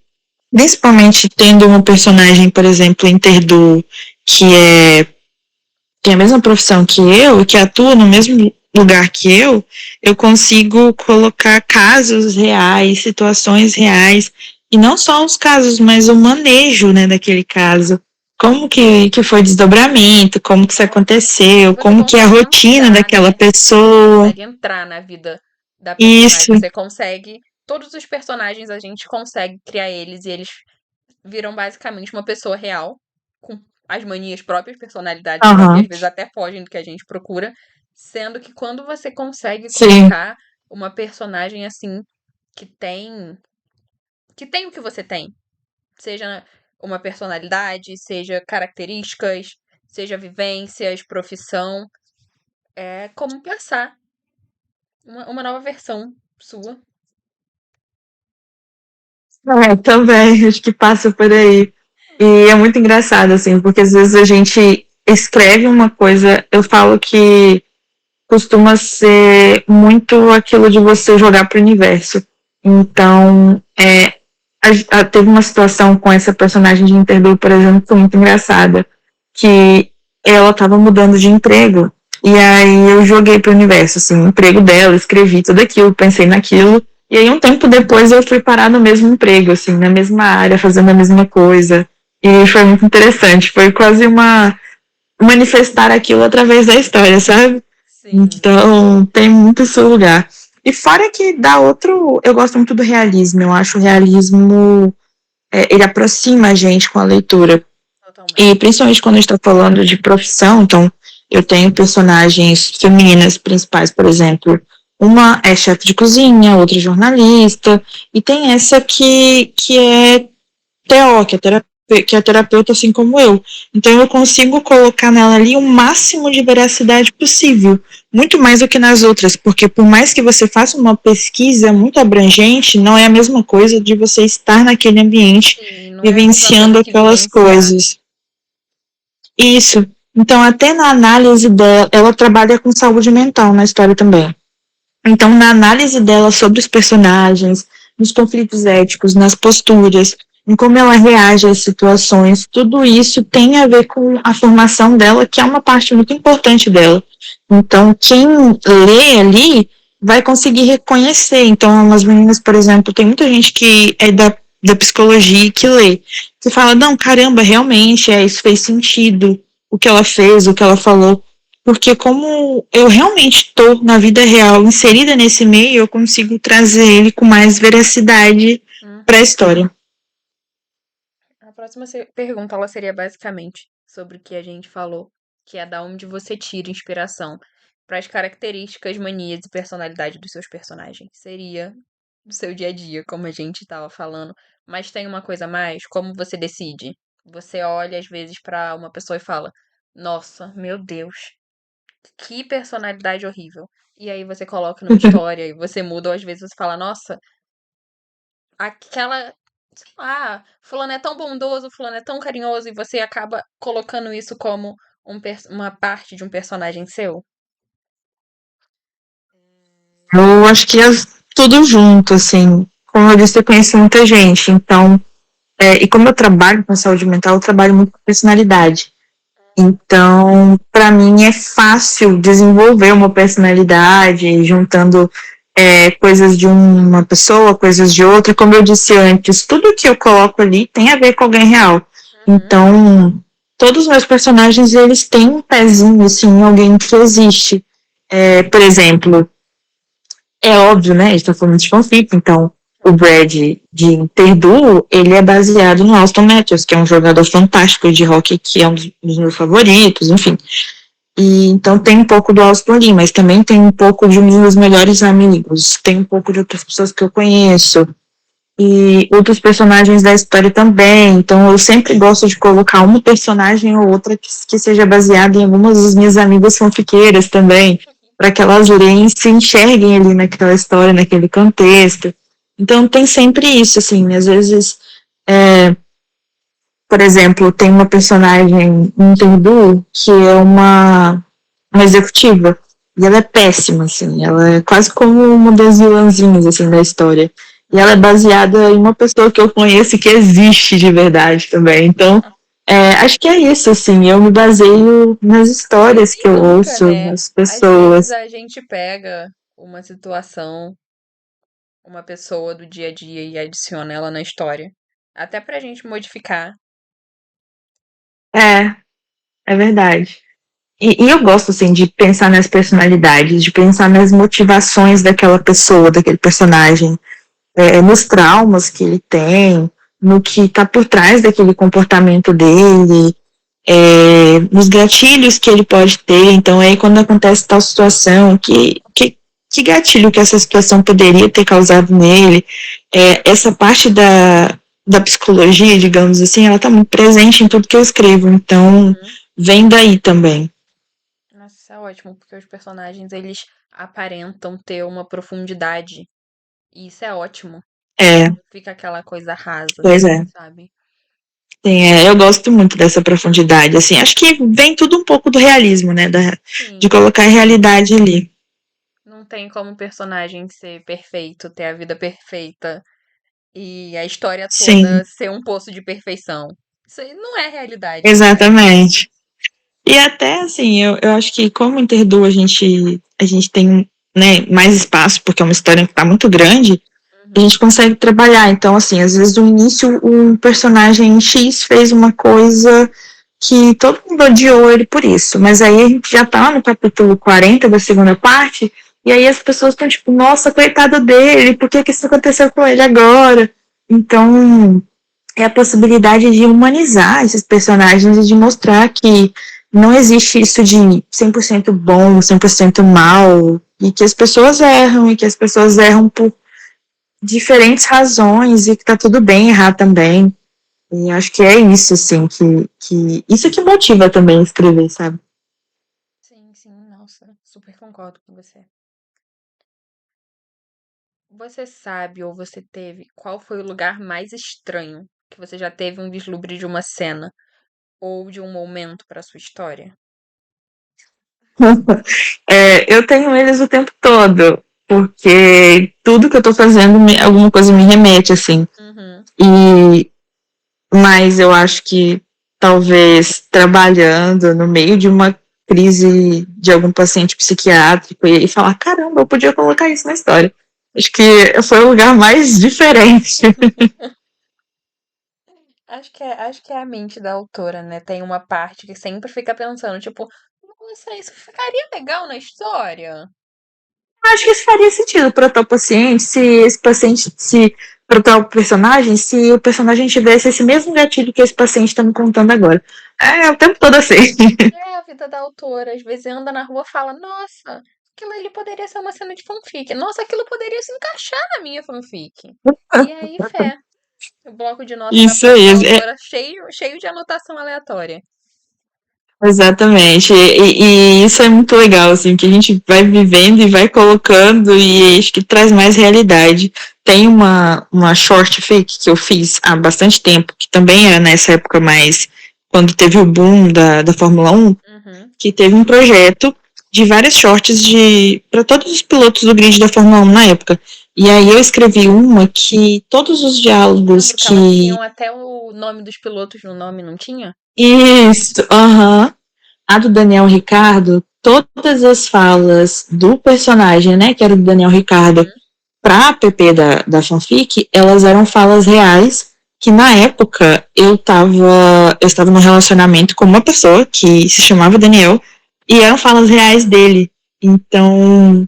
principalmente tendo uma personagem, por exemplo, Interdu, que é tem a mesma profissão que eu, que atua no mesmo lugar que eu consigo colocar casos reais, situações reais, e não só os casos, mas o manejo, né, daquele caso. Como que foi o desdobramento, como que isso aconteceu, Você como que é a consegue rotina entrar, daquela né? Você pessoa. consegue entrar na vida da personagem. Isso, Você consegue. Todos os personagens a gente consegue criar eles e eles viram basicamente uma pessoa real, com as manias próprias, personalidades próprias, e às aham, vezes até fogem do que a gente procura. Sendo que quando você consegue sim, colocar uma personagem assim que tem. Que tem o que você tem. Seja uma personalidade, seja características, seja vivências, profissão. É como pensar uma nova versão sua. também, acho que passa por aí. E é muito engraçado, assim, porque às vezes a gente escreve uma coisa, eu falo que costuma ser muito aquilo de você jogar para o universo. Então, teve uma situação com essa personagem de Interdu, por exemplo, que foi muito engraçada, que ela estava mudando de emprego, e aí eu joguei para o universo, assim, o emprego dela, escrevi tudo aquilo, pensei naquilo, e aí um tempo depois eu fui parar no mesmo emprego, assim, na mesma área, fazendo a mesma coisa, e foi muito interessante, foi quase uma manifestar aquilo através da história, sabe? Sim. Então, tem muito seu lugar. E fora que dá outro. Eu gosto muito do realismo. Eu acho o realismo. Ele aproxima a gente com a leitura. E Totalmente. principalmente quando a gente está falando de profissão, então, eu tenho personagens femininas principais, por exemplo. Uma é chefe de cozinha, outra é jornalista, e tem essa que é TO, que é terapeuta assim como eu. Então eu consigo colocar nela ali o máximo de veracidade possível, muito mais do que nas outras, porque por mais que você faça uma pesquisa muito abrangente, não é a mesma coisa de você estar naquele ambiente Sim, não é a mesma vivenciando coisa que aquelas vivenciar. coisas. Isso. Então, até na análise dela, ela trabalha com saúde mental na história também. Então, na análise dela sobre os personagens, nos conflitos éticos, nas posturas, em como ela reage às situações, tudo isso tem a ver com a formação dela, que é uma parte muito importante dela. Então, quem lê ali vai conseguir reconhecer. Então, as meninas, por exemplo, tem muita gente que é da psicologia que lê, que fala, não, caramba, realmente, isso fez sentido, o que ela fez, o que ela falou, porque como eu realmente estou na vida real, inserida nesse meio, eu consigo trazer ele com mais veracidade para a Uhum. história. A próxima pergunta ela seria basicamente sobre o que a gente falou, que é da onde você tira inspiração para as características, manias e personalidade dos seus personagens. Seria do seu dia a dia, como a gente estava falando, mas tem uma coisa a mais, como você decide? Você olha às vezes para uma pessoa e fala: "Nossa, meu Deus, que personalidade horrível". E aí você coloca numa história e você muda, ou às vezes você fala: "Nossa, aquela, sei lá, fulano é tão bondoso, fulano é tão carinhoso", e você acaba colocando isso como uma parte de um personagem seu. Eu acho que é tudo junto, assim. Como eu disse, eu conheço muita gente, então, e como eu trabalho com saúde mental, eu trabalho muito com personalidade. Então, para mim é fácil desenvolver uma personalidade, juntando coisas de uma pessoa, coisas de outra. Como eu disse antes, tudo que eu coloco ali tem a ver com alguém real. Uhum. Então, todos os meus personagens, eles têm um pezinho, assim, em alguém que existe. Por exemplo, é óbvio, né? A gente tá falando de fanfic, então o Brad de Perdue, ele é baseado no Austin Matthews, que é um jogador fantástico de hockey, que é um dos meus favoritos, enfim. E então tem um pouco do Austin Lee, mas também tem um pouco de um dos meus melhores amigos, tem um pouco de outras pessoas que eu conheço, e outros personagens da história também. Então eu sempre gosto de colocar uma personagem ou outra que seja baseada em algumas das minhas amigas fanfiqueiras também, para que elas leem e se enxerguem ali naquela história, naquele contexto. Então tem sempre isso, assim, às vezes, por exemplo, tem uma personagem em Interdu que é uma executiva, e ela é péssima, assim, ela é quase como uma das vilãzinhas, assim, da história. E ela é baseada em uma pessoa que eu conheço que existe de verdade também. Então, acho que é isso, assim, eu me baseio nas histórias que Quem eu nunca, ouço, né? nas Às vezes pessoas. a gente pega uma situação, uma pessoa do dia a dia e adiciona ela na história. Até pra gente modificar. É, é verdade. E eu gosto, assim, de pensar nas personalidades, de pensar nas motivações daquela pessoa, daquele personagem, nos traumas que ele tem, no que está por trás daquele comportamento dele, nos gatilhos que ele pode ter. Então, aí quando acontece tal situação, que gatilho que essa situação poderia ter causado nele, essa parte da psicologia, digamos assim, ela está muito presente em tudo que eu escrevo. Então, Uhum. vem daí também. Nossa, isso é ótimo, porque os personagens eles aparentam ter uma profundidade. E isso é ótimo. É, Não fica aquela coisa rasa, pois é. sabe? Sim, eu gosto muito dessa profundidade, assim, acho que vem tudo um pouco do realismo, né, de Sim, colocar a realidade ali. não tem como o personagem ser perfeito, ter a vida perfeita e a história toda Sim, ser um poço de perfeição. Isso aí não é realidade. exatamente. E até, assim, eu acho que como Interdu a gente tem, né, mais espaço, porque é uma história que tá muito grande, a Uhum, gente consegue trabalhar. Então, assim, às vezes no início o personagem X fez uma coisa que todo mundo odiou ele por isso. Mas aí a gente já tá no capítulo 40 da segunda parte, e aí as pessoas estão tipo, nossa, coitado dele, por que que isso aconteceu com ele agora? Então, é a possibilidade de humanizar esses personagens e de mostrar que não existe isso de 100% bom, 100% mal, e que as pessoas erram, e que as pessoas erram por diferentes razões, e que tá tudo bem errar também. E acho que é isso, assim, que isso que motiva também a escrever, sabe? sim, sim, nossa, super concordo com você. Você sabe ou você teve qual foi o lugar mais estranho que você já teve um vislumbre de uma cena ou de um momento para sua história? Eu tenho eles o tempo todo, porque tudo que eu tô fazendo, alguma coisa me remete, assim. Uhum. E, mas eu acho que talvez trabalhando no meio de uma crise de algum paciente psiquiátrico e falar, caramba, eu podia colocar isso na história. Acho que foi o lugar mais diferente. Acho que é a mente da autora, né? Tem uma parte que sempre fica pensando, tipo, nossa, isso ficaria legal na história. Acho que isso faria sentido para tal paciente, se esse paciente, se para tal personagem, se o personagem tivesse esse mesmo gatilho que esse paciente está me contando agora. É o tempo todo assim. É a vida da autora. Às vezes anda na rua e fala, nossa, aquilo ali poderia ser uma cena de fanfic. Nossa, aquilo poderia se encaixar na minha fanfic. E aí, fé. O bloco de nota da, Isso aí, da autora cheio de anotação aleatória. exatamente. E isso é muito legal, assim, que a gente vai vivendo e vai colocando e acho que traz mais realidade. Tem uma short fake que eu fiz há bastante tempo, que também era nessa época mais quando teve o boom da Fórmula 1, Uhum. que teve um projeto de várias shorts para todos os pilotos do grid da Fórmula 1 na época. E aí eu escrevi uma que todos os diálogos Lembro que elas que. tinham até o nome dos pilotos no nome, não tinha? Isso, aham. A do Daniel Ricardo, todas as falas do personagem, né, que era do Daniel Ricardo, Uhum. pra app da fanfic, elas eram falas reais, que na época eu estava num relacionamento com uma pessoa que se chamava Daniel, e eram falas reais dele. Então,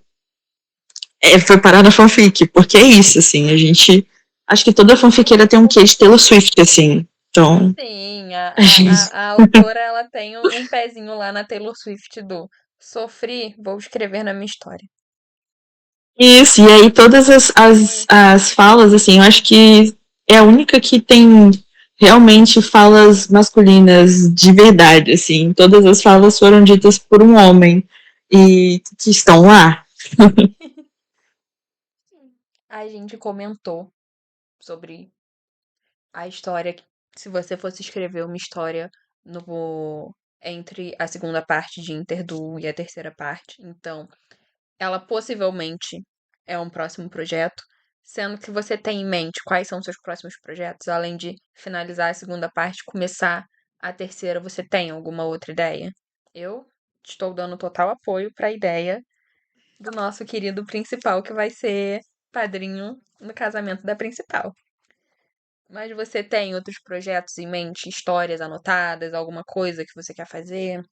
foi parar na fanfic, porque é isso, assim, a gente. Acho que toda fanfiqueira tem um quê de Taylor Swift, assim. Então, Sim, a gente... a autora ela tem um pezinho lá na Taylor Swift do sofri, vou escrever na minha história. Isso, e aí todas as falas, assim, eu acho que é a única que tem realmente falas masculinas de verdade, assim. Todas as falas foram ditas por um homem e que estão lá. A gente comentou sobre a história, se você fosse escrever uma história no entre a segunda parte de Interdu e a terceira parte, então ela possivelmente é um próximo projeto, sendo que você tem em mente quais são seus próximos projetos, além de finalizar a segunda parte, começar a terceira, você tem alguma outra ideia? Eu estou dando total apoio para a ideia do nosso querido principal, que vai ser padrinho no casamento da principal. Mas você tem outros projetos em mente, histórias anotadas, alguma coisa que você quer fazer?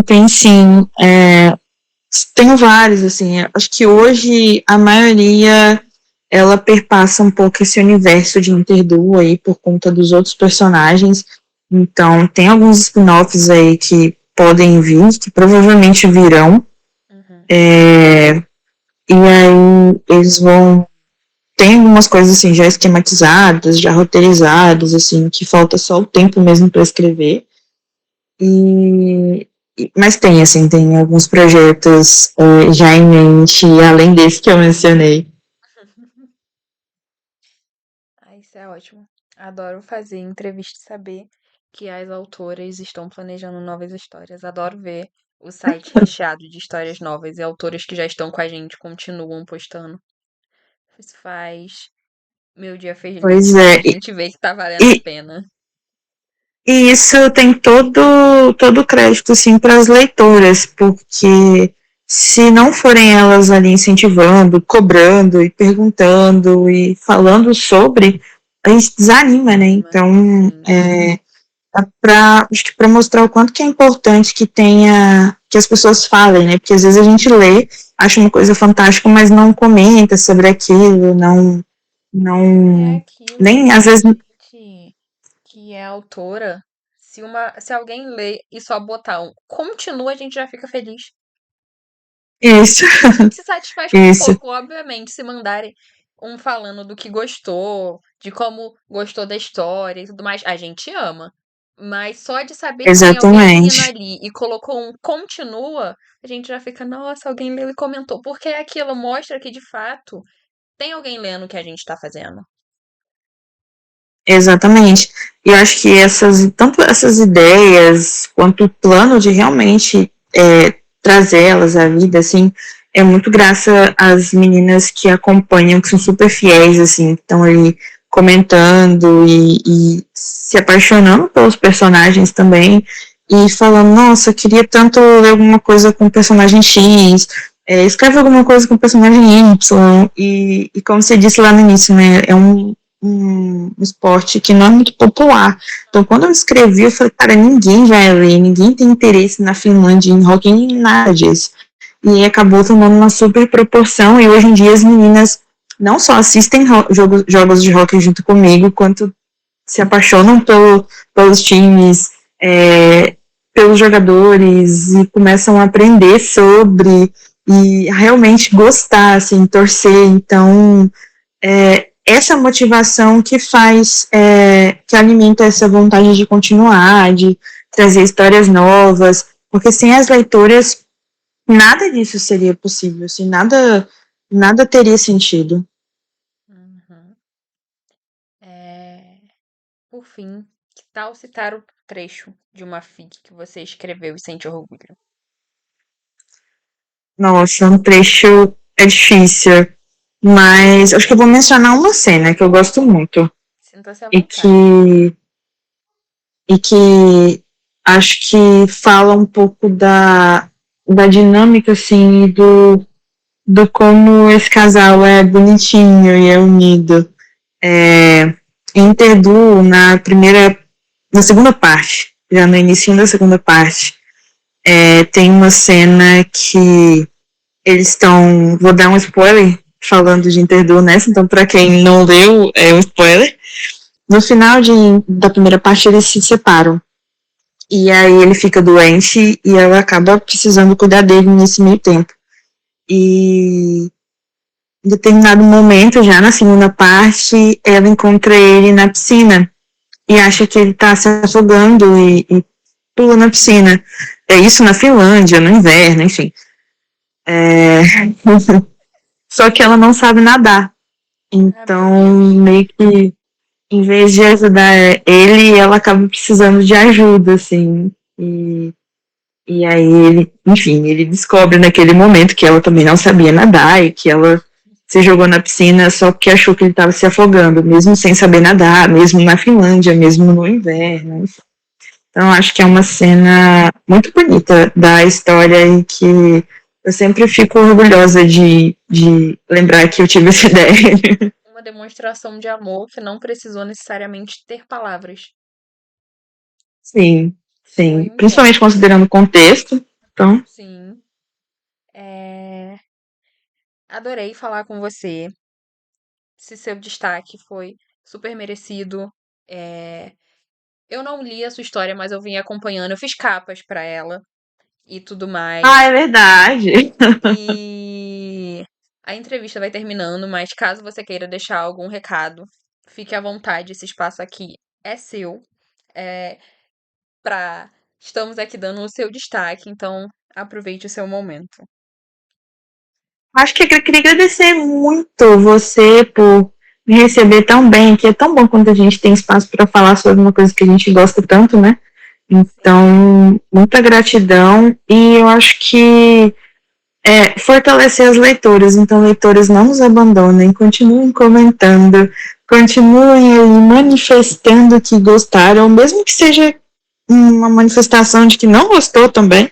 Tem sim, tenho vários, assim, acho que hoje a maioria ela perpassa um pouco esse universo de Interdu aí por conta dos outros personagens. Então, tem alguns spin-offs aí que podem vir, que provavelmente virão. Uhum. E aí eles vão. Tem algumas coisas assim já esquematizadas, já roteirizadas, assim, que falta só o tempo mesmo para escrever. E, mas tem, assim, tem alguns projetos já em mente, além desse que eu mencionei. Ah, isso é ótimo. Adoro fazer entrevista e saber que as autoras estão planejando novas histórias. Adoro ver o site recheado de histórias novas e autoras que já estão com a gente continuam postando. Isso faz meu dia Pois feliz. é, A gente vê que tá valendo a e, pena. e isso tem todo o crédito, assim, para as leitoras, porque se não forem elas ali incentivando, cobrando e perguntando e falando sobre, a gente desanima, né? Então, Sim. acho que para mostrar o quanto que é importante que tenha, que as pessoas falem, né? Porque às vezes a gente lê, acha uma coisa fantástica, mas não comenta sobre aquilo, É não, aquilo, nem às a vezes gente que é autora, se alguém lê e só botar um continua, a gente já fica feliz. isso, A gente se satisfaz com isso, pouco, obviamente, se mandarem um falando do que gostou, de como gostou da história e tudo mais, a gente ama. Mas só de saber que tem alguém indo exatamente, ali e colocou um continua, a gente já fica, nossa, alguém leu e comentou. Porque aquilo mostra que, de fato, tem alguém lendo o que a gente tá fazendo. exatamente. E eu acho que tanto essas ideias quanto o plano de realmente trazê-las à vida, assim, é muito graças às meninas que acompanham, que são super fiéis, assim, que estão ali comentando e se apaixonando pelos personagens também e falando, nossa, eu queria tanto ler alguma coisa com o personagem X, escreve alguma coisa com o personagem Y, e como você disse lá no início, né, é um esporte que não é muito popular. Então, quando eu escrevi, eu falei, cara, ninguém vai ler, ninguém tem interesse na Finlândia, em hockey, nem nada disso. E acabou tomando uma super proporção, e hoje em dia as meninas não só assistem jogos de hockey junto comigo, quanto se apaixonam pelos times, pelos jogadores, e começam a aprender sobre, e realmente gostar, assim, torcer. Então, essa motivação que faz, que alimenta essa vontade de continuar, de trazer histórias novas, porque sem as leitoras nada disso seria possível, assim, nada teria sentido. Uhum. É, por fim, que tal citar o trecho de uma fic que você escreveu e sente orgulho? Nossa, um trecho é difícil, mas acho que eu vou mencionar uma cena que eu gosto muito Sinta-se à e vontade. que acho que fala um pouco da dinâmica, assim, do como esse casal é bonitinho e é unido. Em Terdu, na segunda parte, já no início da segunda parte, tem uma cena que eles estão, vou dar um spoiler falando de Interdu nessa, então para quem não leu, é um spoiler. No final da primeira parte, eles se separam. E aí ele fica doente e ela acaba precisando cuidar dele nesse meio tempo. E em determinado momento, já na segunda parte, ela encontra ele na piscina e acha que ele tá se afogando e pula na piscina. É isso na Finlândia, no inverno, enfim. É... Só que ela não sabe nadar. Ah, meu Então, Deus. meio que, em vez de ajudar ele, ela acaba precisando de ajuda, assim. E aí ele, enfim, ele descobre naquele momento que ela também não sabia nadar e que ela se jogou na piscina só porque achou que ele estava se afogando, mesmo sem saber nadar, mesmo na Finlândia, mesmo no inverno. Então acho que é uma cena muito bonita da história e que eu sempre fico orgulhosa de lembrar que eu tive essa ideia. Uma demonstração de amor que não precisou necessariamente ter palavras. Sim, Foi sim. um Principalmente gesto. considerando o contexto. Então, Sim. É... Adorei falar com você. Esse seu destaque foi super merecido. É... Eu não li a sua história, mas eu vim acompanhando. Eu fiz capas pra ela e tudo ah, mais. é verdade. E a entrevista vai terminando, mas caso você queira deixar algum recado, fique à vontade. Esse espaço aqui é seu. É pra... Estamos aqui dando o seu destaque, então aproveite o seu momento. Acho que eu queria agradecer muito você por me receber tão bem, que é tão bom quando a gente tem espaço para falar sobre uma coisa que a gente gosta tanto, né? Sim, Então, muita gratidão e eu acho que fortalecer as leitoras. Então, leitores, não nos abandonem, continuem comentando, continuem aí manifestando que gostaram, mesmo que seja uma manifestação de que não gostou também,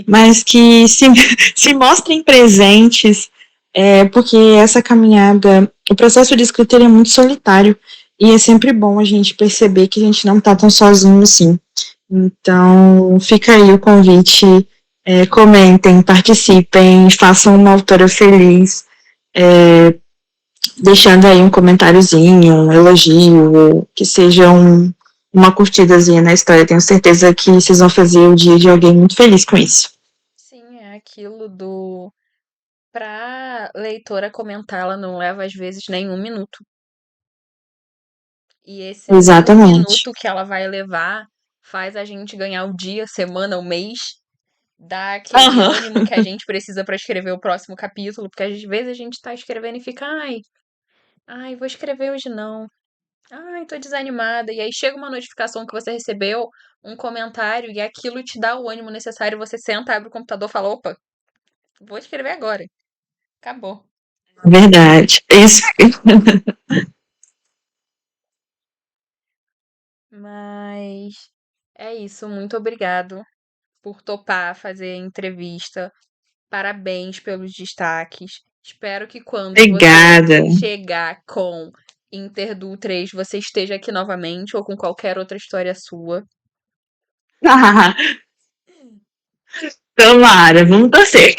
mas que se mostrem presentes, porque essa caminhada, o processo de escrita é muito solitário e é sempre bom a gente perceber que a gente não está tão sozinho assim. Então, fica aí o convite, comentem, participem, façam uma autora feliz, deixando aí um comentáriozinho, um elogio, que seja uma curtidazinha na história. Tenho certeza que vocês vão fazer o dia de alguém muito feliz com isso. sim, é aquilo do pra leitora comentar, ela não leva às vezes nem um minuto. E esse nenhum Exatamente. minuto que ela vai levar faz a gente ganhar o dia, a semana, o mês, dá aquele Aham. ânimo que a gente precisa pra escrever o próximo capítulo, porque às vezes a gente tá escrevendo e fica, ai, vou escrever hoje não. Ai, tô desanimada. E aí chega uma notificação que você recebeu, um comentário, e aquilo te dá o ânimo necessário. Você senta, abre o computador e fala: opa, vou escrever agora. Acabou. Verdade. Isso. Mas é isso. Muito obrigado por topar fazer a entrevista. Parabéns pelos destaques. Espero que quando você Obrigada. chegar com Interdu 3, você esteja aqui novamente ou com qualquer outra história sua. Tomara, vamos torcer.